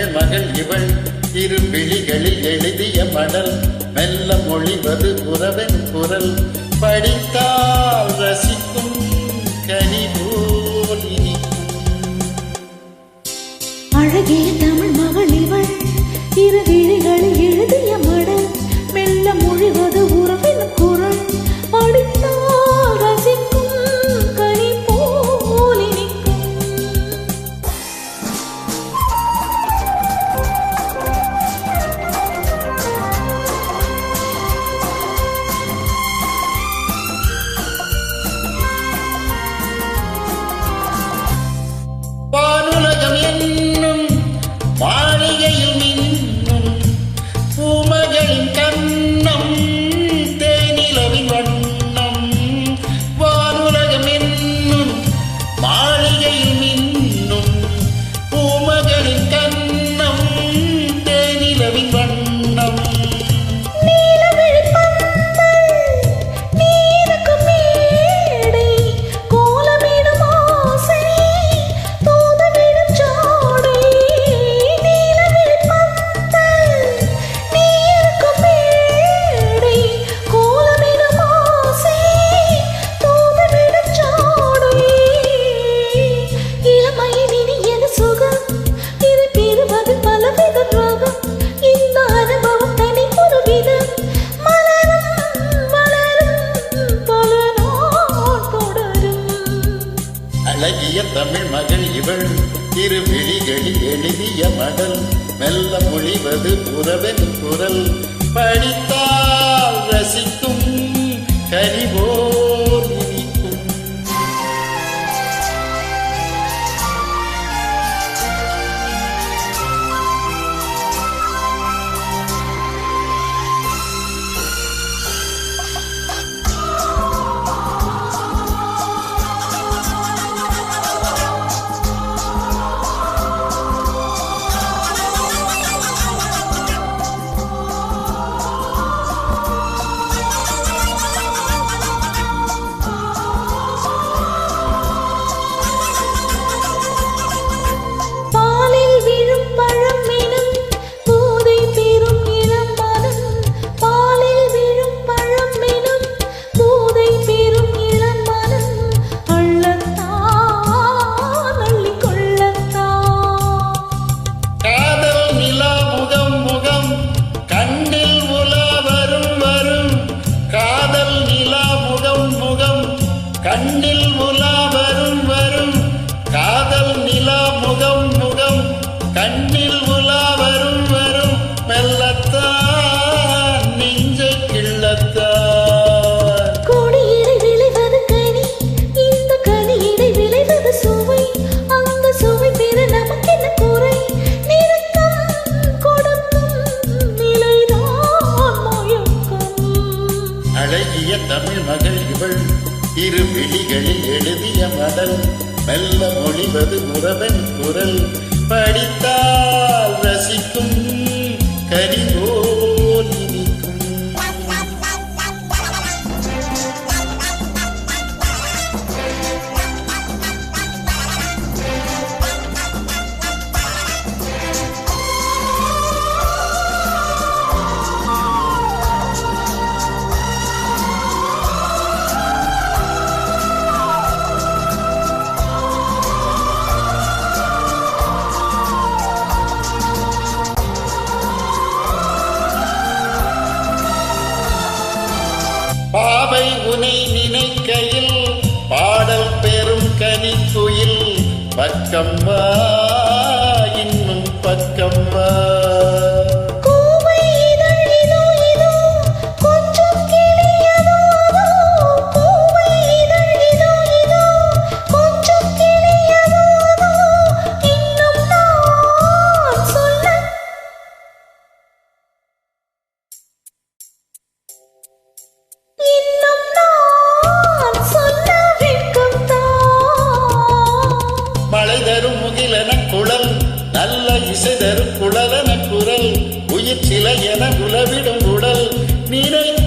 தமிழ் மகள் இவள் இரு விழிகளில் எழுதிய மடல் மெல்ல மொழிவது உறவன் குரல் படித்தால் ரசிக்கும் கனி போல் இனிக்கும். அழகிய தமிழ் மகள் இவள் இரு விழிகளில் எழுதிய மடல் மெல்ல மொழிவது உறவின் குரல் படித்தால் ரசிக்கும் கனி போல் இனிக்கும். வானுலகம் என்னும் மாளிகையில் மின்னும் பூமகளின் கண்ணம் தேனிலவின் வண்ணம். வானுலகம் என்னும் மாளிகையில் மின்னும் பூமகளின் கண்ணம் தேனிலவின் வண்ணம். அழகிய தமிழ் மகள் இவள் இரு விழிகளில் எழுதிய மடல் மெல்ல மொழிவது உறவன் குரல் படித்தால் ரசிக்கும் கனிபோல் இனிக்கும். கண்ணில் உலா வரும் வரும் காதல் நிலா முகம் முகம் கண்ணில் உலா வரும் வரும் மெல்லத்தான் நெஞ்சை கிள்ளத்தான். கொடியிடை விளைவது கனி இந்த கனியிடை விளைவது சுவை அந்த சுவை பெற நமக்கென்ன குறை நிறுத்தம் கொடுக்கும் நிலைதான் மயக்கம். அழகிய தமிழ் மகள் இவள் இரு விழிகளில் எழுதிய மடல் மெல்ல மொழிவது உறவன் குரல் படித்தால் ரசிக்கும் கனிபோல் இனிக்கும். பாவை உனை நினைக்கையில் பாடல் பெரும் கனிக்குயில் பக்கம் வா இன்னும் பக்கம் வா. மழை தரும் முகிலன குழல் நல்ல இசை தரும் குழலன குரல் உயிர் சில என உலவிடும் உடல் நினை